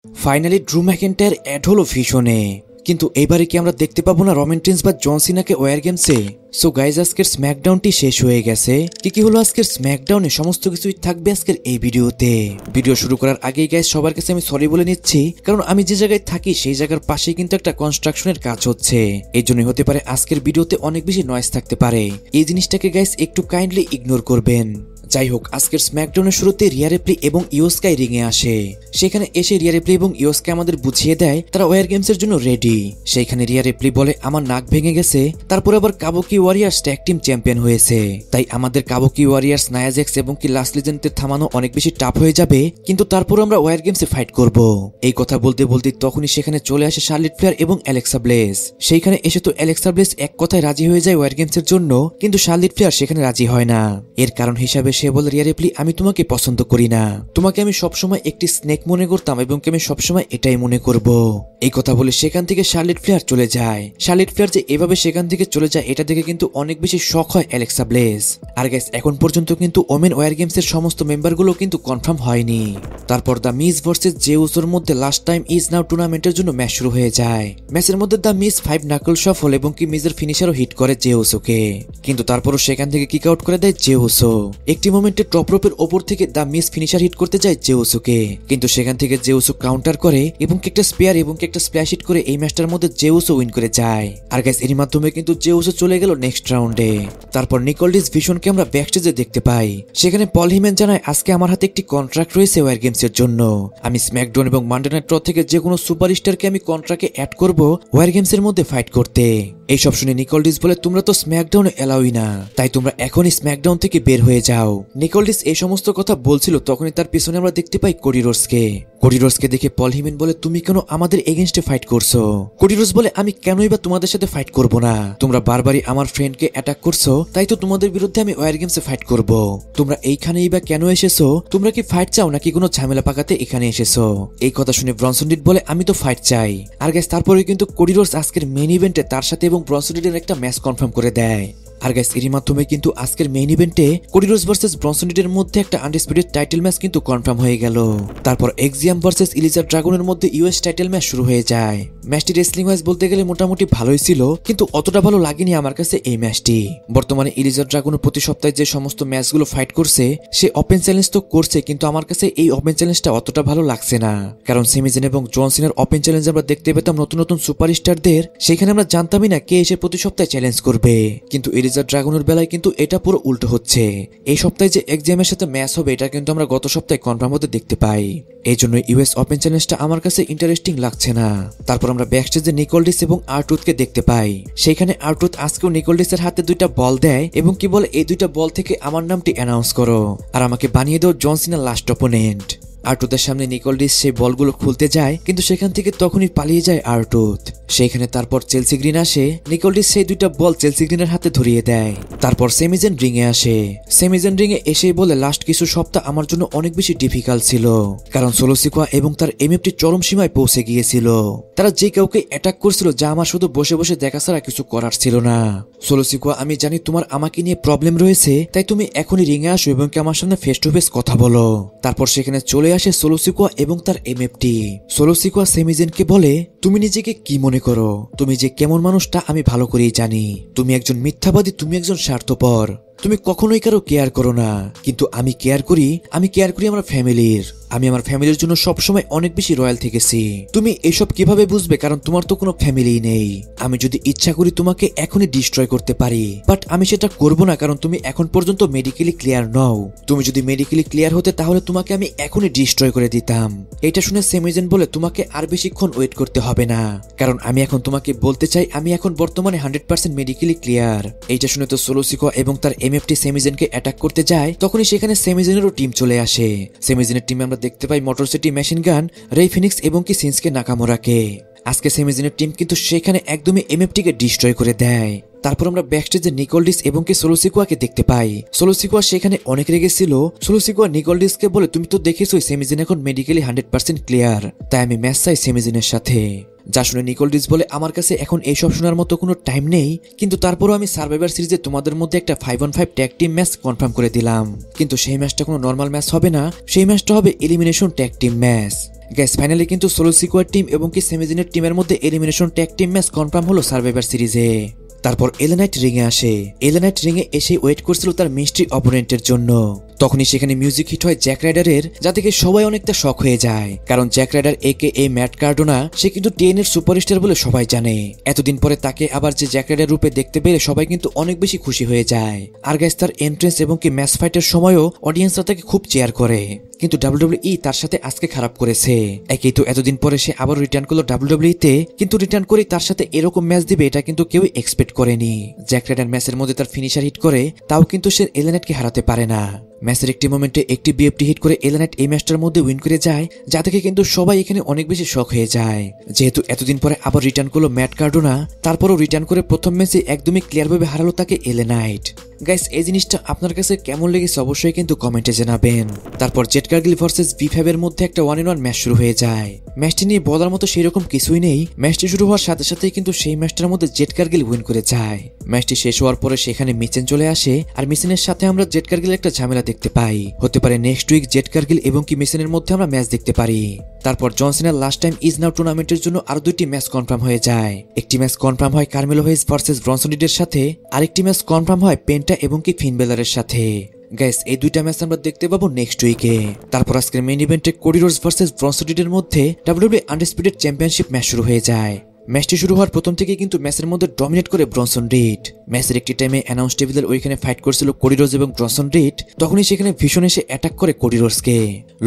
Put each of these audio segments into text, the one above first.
Finally ড্রু ম্যাকেন্টায়ার add হলো ভিশনে, কিন্তু এবারে কি আমরা দেখতে পাবো না রমান রিন্স বা জন সিনাকে ওয়ার গেমসে? সো গাইজ, আজকের স্ম্যাকডাউনটি শেষ হয়ে গেছে। কি হলো আজকের স্ম্যাকডাউনে সমস্ত কিছুই থাকবে আজকের এই ভিডিওতে। ভিডিও শুরু করার আগেই গাইজ সবার কাছে আমি সরি বলে নিচ্ছি, কারণ আমি যে জায়গায় থাকি সেই জায়গার পাশেই কিন্তু একটা কনস্ট্রাকশনের কাজ হচ্ছে। এই জন্যই হতে পারে আজকের ভিডিওতে অনেক বেশি নয়েজ থাকতে পারে। এই জিনিসটাকে গাইজ একটু কাইন্ডলি ইগনোর করবেন। যাই হোক, আজকের স্ম্যাকডাউনের শুরুতে রিয়া রিপ্লি এবং ইয়োস্কাই রিংয়ে আসে। সেখানে এসে রিয়া রিপ্লি এবং ইয়োস্কাই আমাদের বুঝিয়ে দেয় তারা ওয়ার গেমসের জন্য রেডি। সেইখানে রিয়া রিপ্লি বলে আমার নাক ভেঙে গেছে, তারপর আবার কাবুকি ওয়ারিয়ার্স ট্যাগ টিম চ্যাম্পিয়ন হয়েছে, তাই আমাদের কাবুকি ওয়ারিয়ার্স, নায়া জ্যাক্স এবং কি লাস্ট লিজেন্ডদের থামানো অনেক বেশি টাফ হয়ে যাবে, কিন্তু তারপর আমরা ওয়ার গেমসে ফাইট করব। এই কথা বলতে বলতে তখনই সেখানে চলে আসে শার্লেট ফ্লেয়ার এবং অ্যালেক্সা ব্লেস। সেইখানে এসে তো অ্যালেক্সা ব্লেস এক কথায় রাজি হয়ে যায় ওয়ার গেমসের জন্য, কিন্তু শার্লেট ফ্লেয়ার সেখানে রাজি হয় না। এর কারণ হিসাবে সে বলে রিয়া রিপ্লি আমি তোমাকে পছন্দ করি না, তোমাকে আমি সবসময় একটি স্নেক মনে করতাম এবং আমি সবসময় এটাই মনে করব। এই কথা বলে সেখান থেকে শার্লেট ফ্লেয়ার চলে যায়। শার্লেট ফ্লেয়ার যে এভাবে সেখান থেকে চলে যায় এটা দেখে কিন্তু অনেক বেশি শক হয় অ্যালেক্সা ব্লেস। আর গাইস, এখন পর্যন্ত কিন্তু ওমেন ওয়ার গেমস এর সমস্ত মেম্বারগুলো কিন্তু কনফার্ম হয়নি। তারপর দ্য মিস ভার্সেস জেউসোর মধ্যে লাস্ট টাইম ইজ নাও টুর্নামেন্টের জন্য ম্যাচ শুরু হয়ে যায়। ম্যাচের মধ্যে দ্য মিস 5 নাকল সফল এবং কি মিজের ফিনিশারও হিট করে জেউসোকে, কিন্তু তারপরও সেখান থেকে কিক আউট করে দেয় জেউসো। একটি মোমেন্টে টপ রোপের ওপর থেকে দ্য মিস ফিনিশার হিট করতে যায় জেউসোকে, কিন্তু সেখান থেকে জেউসো কাউন্টার করে এবং একটা স্পেয়ার এবং একটা স্প্ল্যাশ হিট করে এই ম্যাচটার মধ্যে জেউসো উইন করে যায়। আর গাইস, এর মাধ্যমে কিন্তু জেউসো চলে গেল নেক্সট রাউন্ডে। তারপর নিকোলডিস ভিশনকে আমরা ব্যাকস্টেজে দেখতে পাই। সেখানে পল হিমেন জানায় আজকে আমার হাতে একটি কন্ট্রাক্ট রয়েছে ওয়ার গেমস এর জন্য। আমি স্ম্যাকডাউন এবং মানডে নাইট র থেকে যে কোনো সুপারস্টারকে আমি কন্ট্রাক্টে অ্যাড করব ওয়ার গেমস এর মধ্যে ফাইট করতে। এইসব শুনে নিকোলডিস বলে তোমরা তো স্ম্যাকডাউনে এলাওই না, তাই তোমরা এখনই স্ম্যাকডাউন থেকে বের হয়ে যাও। নিকোলডিস এই সমস্ত কথা বলছিল, তখনই তার পিছনে আমরা দেখতে পাই কোডি রোডসকে। কোডি রোডসকে দেখে পল হিমেন বলে তুমি কেন আমাদের এগেইনস্টে ফাইট করছো? কোডি রোডস বলে আমি কেনই বা তোমাদের সাথে ফাইট করব না, তোমরা বারবারই আমার ফ্রেন্ডকে অ্যাটাক করছো, তাই তো তোমাদের বিরুদ্ধে আমি ওয়ার গেমসে ফাইট করব। তোমরা এইখানেই বা কেন এসেছো? তোমরা কি ফাইট চাও নাকি কোনো ঝামেলা পাকাতে এখানে এসেছো? এই কথা শুনে ব্রনসন রিড বলে আমি তো ফাইট চাই। আর গাইস, তারপরে কিন্তু কোডি রোডস আজকের মেইন ইভেন্টে তার সাথে এবং ব্রনসন রিডের একটা ম্যাচ কনফার্ম করে দেয়। আর গাইস, এর মাধ্যমে কিন্তু আজকের মেইন ইভেন্টে কোডি রোডস ভার্সেস ব্রনসন রিডের মধ্যে একটা আনডিসপিউটেড টাইটেল ম্যাচ কিন্তু কনফার্ম হয়ে গেল। তারপর এক্সিয়াম ভার্সেস ইলিজা ড্রাগনের মধ্যে ইউএস টাইটেল ম্যাচ শুরু হয়ে যায়। ম্যাচটি রেসলিং ওয়াইজ বলতে গেলে মোটামুটি ভালোই ছিল, কিন্তু অতটা ভালো লাগেনি আমার কাছে এই ম্যাচটি। বর্তমানে ইলিজা ড্রাগন প্রতি সপ্তাহে যে সমস্ত ম্যাচগুলো ফাইট করছে সে ওপেন চ্যালেঞ্জ তো করছে, কিন্তু আমার কাছে এই ওপেন চ্যালেঞ্জটা অতটা ভালো লাগছে না। কারণ সেমিজেন এবং জন সিনার ওপেন চ্যালেঞ্জ আমরা দেখতে পেতাম নতুন নতুন সুপারস্টারদের, সেখানে আমরা জানতামই না কে এসে প্রতি সপ্তাহে চ্যালেঞ্জ করবে। কিন্তু ইলিজা ড্রাগনের বেলায় কিন্তু এটা পুরো উল্টো হচ্ছে। এই সপ্তাহে যে এক্সামের সাথে ম্যাচ হবে এটা কিন্তু আমরা গত সপ্তাহে কনফার্ম হতে দেখতে পাই। এই জন্য ইউএস ওপেন চ্যালেঞ্জটা আমার কাছে ইন্টারেস্টিং লাগছে না। তারপর আমরা ব্যাকস্টেজে নিকোলডিস এবং আরটুথকে দেখতে পাই। সেখানে আরটুথ আজকেও নিকোলডিসের হাতে 2টা বল দেয় এবং কি বলে এই 2টা বল থেকে আমার নামটি অ্যানাউন্স করো আর আমাকে বানিয়ে দাও জন সিনার লাস্ট অপোনেন্ট। আরটুথের সামনে নিকোলডিস সেই বলগুলো খুলতে যায়, কিন্তু সেখান থেকে তখনই পালিয়ে যায় আরটুথ। সেখানে তারপর চেলসি গ্রিন আসে, নিকোলডিস সেই 2টা বল চেলসি গ্রিনের হাতে ধরিয়ে দেয়। তারপর সেমিজেন রিং এ আসে। সেমিজেন রিং এ এসেই বলে লাস্ট কিছু সপ্তাহ আমার জন্য অনেক বেশি ডিফিকাল্ট ছিল, কারণ সোলো সিকোয়া এবং তার এমএফটি চরম সীমায় পৌঁছে গিয়েছিল। তারা যে কাউকে অ্যাটাক করছিল যা আমার শুধু বসে বসে দেখা ছাড়া কিছু করার ছিল না। সোলো সিকোয়া, আমি জানি তোমার আমাকে নিয়ে প্রবলেম রয়েছে, তাই তুমি এখনই রিং এ আসো এবং কি আমার সামনে ফেস টু ফেস কথা বলো। তারপর সেখানে চলে আসে সোলো সিকোয়া এবং তার এমএফটি। সোলো সিকোয়া সেমিজেনকে বলে তুমি নিজেকে কি মনে করো? তুমি যে কেমন মানুষটা আমি ভালো করেই জানি। তুমি একজন মিথ্যাবাদী, তুমি একজন স্বার্থপর, তুমি কখনোই কারো কেয়ার করো না, কিন্তু আমি কেয়ার করি আমার ফ্যামিলির। আমি আমার ফ্যামিলির জন্য সবসময় অনেক বেশি রয়্যাল থেকেছি। তুমি এসব কিভাবে বুঝবে? কারণ তোমার তো কোনো ফ্যামিলি নেই। আমি যদি ইচ্ছা করি তোমাকে এখনই ডিস্ট্রয় করতে পারি, বাট আমি সেটা করব না, কারণ তুমি এখন পর্যন্ত মেডিকেলি ক্লিয়ার নও। তুমি যদি মেডিকেলি ক্লিয়ার হতে তাহলে তোমাকে আমি এখনই ডিস্ট্রয় করে দিতাম। এটা শুনে সেমিজেন বলে তোমাকে আর বেশিক্ষণ ওয়েট করতে হবে না, কারণ আমি এখন তোমাকে বলতে চাই আমি এখন বর্তমানে 100% মেডিকেলি ক্লিয়ার। এইটা শুনে তো সোলো সিকোয়া এবং তার এমএফটি সেমিজেনকে অ্যাটাক করতে যায়, তখনই সেখানে সেমিজেনেরও টিম চলে আসে। সেমিজেনের টিমে আমরা দেখতে পাই মোটর সিটি মেশিন গান, রে ফিনিক্স এবং কি সিনসকে নাকামোরাকে। আজকে সেমিজেনের টিম কিন্তু সেখানে একদমই এমএফটিকে ডিস্ট্রয় করে দেয়। তারপর আমরা ব্যাকস্টেজে নিকোলডিস এবং কি সোলো সিকোয়াকে দেখতে পাই। সোলো সিকোয়া সেখানে অনেক রেগেছিল। সোলো সিকোয়া নিকোলডিসকে বলে তুমি তো দেখেছোই সেমিজেন এখন মেডিকেলি 100% ক্লিয়ার, তাই আমি ম্যাচ চাই সেমিজেনের সাথে। যা শুনে নিকোলডিস বলে আমার কাছে এখন এইসব শোনার মতো কোনো টাইম নেই, কিন্তু তারপরও আমি সার্ভাইভার সিরিজে তোমাদের মধ্যে একটা 5-on-5 tag team match confirm করে দিলাম। কিন্তু সেই ম্যাচটা কোনো নর্মাল ম্যাচ হবে না, সেই ম্যাচটা হবে elimination tag team match. Guys finally কিন্তু সোলো সিকোয়ার টিম এবং কি সেমিজিনের টিমের মধ্যে elimination tag team match confirm হলো সার্ভাইভার সিরিজে। তারপর এলএ নাইট রিংয়ে আসে। এলএ নাইট রিংয়ে এসে ওয়েট করছিল তার মিস্ট্রি অপোনেন্টের জন্য। তখনই সেখানে মিউজিক হিট হয় জ্যাক রাইডারের, যা থেকে সবাই অনেকটা শক হয়ে যায়, কারণ জ্যাক রাইডার একে ম্যাট কার্ডোনা সে কিন্তু টেনের সুপারস্টার বলে সবাই জানে। এতদিন পরে তাকে আবার যে জ্যাক রাইডার রূপে দেখতে পেরে সবাই কিন্তু অনেক বেশি খুশি হয়ে যায়। আর গাইস তার এন্ট্রেন্স এবং কি ম্যাচ ফাইটের সময়ও অডিয়েন্সরা তাকে খুব চেয়ার করে। কিন্তু ডাব্লিউডাব্লিউই তার সাথে আজকে খারাপ করেছে। একেই তো এতদিন পরে সে আবার রিটার্ন করলো ডাব্লিউডাব্লিউইতে, কিন্তু রিটার্ন করে তার সাথে এরকম ম্যাচ দিবে এটা কিন্তু কেউ এক্সপেক্ট করেনি। জ্যাক রাইডার ম্যাচের মধ্যে তার ফিনিশার হিট করে, তাও কিন্তু সে এলএ নাইটকে হারাতে পারে না। ম্যাচের একটি মোমেন্টে একটি বিএফটি হিট করে এলএ নাইট এই ম্যাচটার মধ্যে উইন করে যায়, যা থেকে কিন্তু সবাই এখানে অনেক বেশি শক হয়ে যায়। যেহেতু এতদিন পরে আবার রিটার্ন করলো ম্যাট কার্ডোনা, তারপরও রিটার্ন করে প্রথম ম্যাচে একদমই ক্লিয়ারভাবে হারালো তাকে এলএ নাইট। গাইস এই জিনিসটা আপনার কাছে কেমন লেগেছে অবশ্যই কিন্তু কমেন্টে জানাবেন। তারপর জেড কার্গিল ভার্সেস V5 এর মধ্যে একটা 1-on-1 ম্যাচ শুরু হয়ে যায়। ম্যাচটি নিয়ে বলার মতো সেরকম কিছুই নেই। ম্যাচটি শুরু হওয়ার সাথে সাথেই কিন্তু সেই ম্যাচটার মধ্যে জেড কার্গিল উইন করে যায়। ম্যাচটি শেষ হওয়ার পরে সেখানে মিচেন চলে আসে, আর মিচেনের সাথে আমরা জেড কার্গিলের একটা ঝামেলা দেখতে পাই। হতে পারে নেক্সট উইক জেড কার্গিল এবং কি মিচেনের মধ্যে আমরা ম্যাচ দেখতে পারি। তারপর জন সিনার লাস্ট টাইম ইজ নাও টুর্নামেন্টের জন্য আরো দুইটি ম্যাচ কনফার্ম হয়ে যায়। একটি ম্যাচ কনফার্ম হয় কার্মেলো হেইজ ভার্সেস ব্রনসন রিডের সাথে, আরেকটি ম্যাচ কনফার্ম হয় পেন্টা এবং কি ফিন বেলারের সাথে। গাইস এই দুইটা ম্যাচ আমরা দেখতে পাবো নেক্সট উইকে। তারপর আজকের মেইন ইভেন্টে কোডি রোডস ভার্সেস ব্রনসন রিডের মধ্যে ডাব্লিউডাব্লিউই আনডিসপিউটেড চ্যাম্পিয়নশিপ ম্যাচ শুরু হয়ে যায়। ম্যাচটি শুরু হওয়ার প্রথম থেকে কিন্তু ম্যাচের মধ্যে ডমিনেট করে ব্রনসন রিড। ম্যাচের একটি টাইমে অ্যানাউন্স টেবিলের ওইখানে ফাইট করছিল কোডি রোডস এবং ব্রনসন রিড, তখনই সেখানে ভীষণ এসে অ্যাটাক করে কোডি রোডসকে।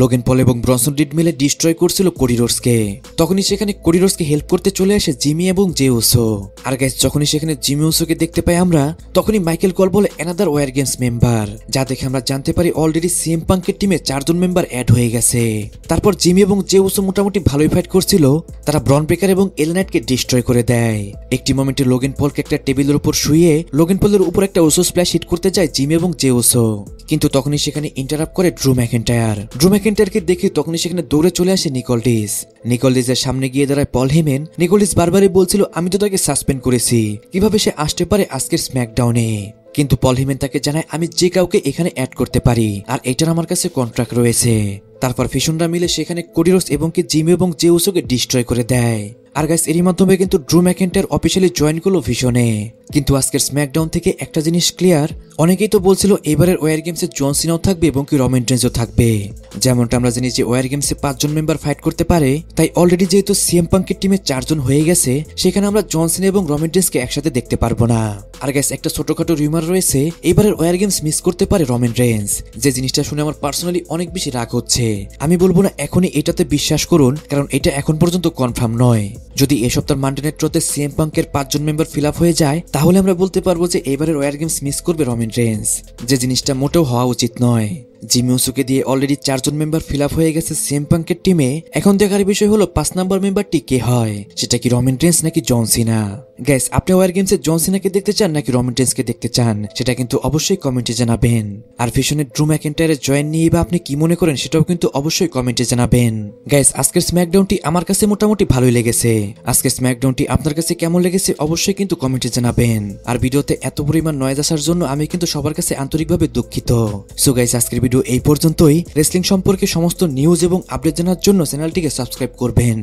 লোগেন পল এবং ব্রনসন রিড মিলে ডিস্ট্রয় করছিল কোডি রোডসকে। তখনই সেখানে কোডি রোডসকে হেল্প করতে চলে আসে জিমি এবং জে উসো। আর গাইস যখনই সেখানে জিমি উসোকে দেখতে পাই আমরা, তখনই মাইকেল কল বলে অ্যানাদার ওয়ার গেমস মেম্বার, যা দেখে আমরা জানতে পারি অলরেডি সিএম পাঙ্কের টিমে 4 জন মেম্বার অ্যাড হয়ে গেছে। তারপর জিমি এবং জে উসো মোটামুটি ভালোই ফাইট করছিল, তারা ব্রন ব্রেকার এবং এলএ নাইটকে ডিস্ট্রয় করে দেয়। একটি মোমেন্টে লোগেন পলকে একটা টেবিলের উপর শুয়ে লোগেন পলের উপর একটা ওসো স্প্ল্যাশ হিট করতে যায় জিমি এবং জে উসো, কিন্তু তখনই সেখানে ইন্টারাপ্ট করে ড্রু ম্যাকেন্টায়ার। ড্রু ম্যাকেন্টায়ারকে দেখে তখনই সেখানে দৌড়ে চলে আসে নিকোলডিস। নিকোলডিসের সামনে গিয়ে দাঁড়ায় পল হেমেন। নিকোলডিস বারবারই বলছিল আমি তো তাকে সাসপেন্ড করেছি, কিভাবে সে আসতে পারে আজকের স্ম্যাকডাউনে। কিন্তু পল হেমেন তাকে জানায় আমি যে কাউকে এখানে অ্যাড করতে পারি, আর এটার আমার কাছে কন্ট্রাক্ট রয়েছে। তারপর ফিশনরা মিলে সেখানে কোডি রোডস এবং কি জিমি এবং জে উসোকে ডিস্ট্রয় করে দেয়। আর গাইস এরই মাধ্যমে কিন্তু ড্রু ম্যাকেন্টায়ার অফিসিয়ালি জয়েন করলো ভিশনে। কিন্তু আজকের স্ম্যাকডাউন থেকে একটা জিনিস ক্লিয়ার, অনেকেই তো বলছিল এবারের ওয়ার গেমসে জন সিনাও থাকবে এবং কি রমান রেইন্সও থাকবে। যেমনটা আমরা জানি যে ওয়ার গেমসে 5 জন মেম্বার ফাইট করতে পারে, তাই অলরেডি যেহেতু সিএম পাঙ্কের টিমে 4 জন হয়ে গেছে, সেখানে আমরা জন সিনা এবং রমান রেইন্সকে একসাথে দেখতে পারবো না। আর গাইস একটা ছোটখাটো রিউমার রয়েছে এবারের ওয়ার গেমস মিস করতে পারে রমান রেইন্স, যে জিনিসটা শুনে আমার পার্সোনালি অনেক বেশি রাগ হচ্ছে। আমি বলবো না এখনই এটাতে বিশ্বাস করুন, কারণ এটা এখন পর্যন্ত কনফার্ম নয়। যদি এই সপ্তাহের মানডে নাইট রতে সিএম পাঙ্কের 5 জন মেম্বার ফিল আপ হয়ে যায়, তাহলে আমরা বলতে পারবো যে এবারের ওয়ার গেমস মিস করবে রমান রেইন্স, যে জিনিসটা মোটেও হওয়া উচিত নয়। জিমি উসোকে দিয়ে অলরেডি 4 জন মেম্বার ফিল আপ হয়ে গেছে সিএম পাঙ্কের টিমে। এখন দেখার বিষয় হলো 5 নাম্বার মেম্বারটি কে হয়, সেটা কি রমান রেইন্স নাকি জন সিনা। গাইস আপনি ওয়ার গেমসে জন সিনাকে দেখতে চান নাকি রমান রেইন্সকে দেখতে চান, সেটা কিন্তু অবশ্যই কমেন্টে জানাবেন। আর ভিশনের ড্রু ম্যাকেন্টায়ারের জয়েন নিয়ে বা আপনি কি মনে করেন সেটাও কিন্তু অবশ্যই কমেন্টে জানাবেন। গাইস আজকের স্ম্যাকডাউনটি আমার কাছে মোটামুটি ভালোই লেগেছে। আজকের স্ম্যাকডাউনটি আপনার কাছে কেমন লেগেছে অবশ্যই কিন্তু কমেন্টে জানাবেন। আর ভিডিওতে এত পরিমাণ নয়েজ আসার জন্য আমি কিন্তু সবার কাছে আন্তরিকভাবে দুঃখিত। সো গাইস আজকের ভিডিও এই পর্যন্তই। রেসলিং সম্পর্কে সমস্ত নিউজ এবং আপডেট জানার জন্য চ্যানেলটিকে সাবস্ক্রাইব করবেন।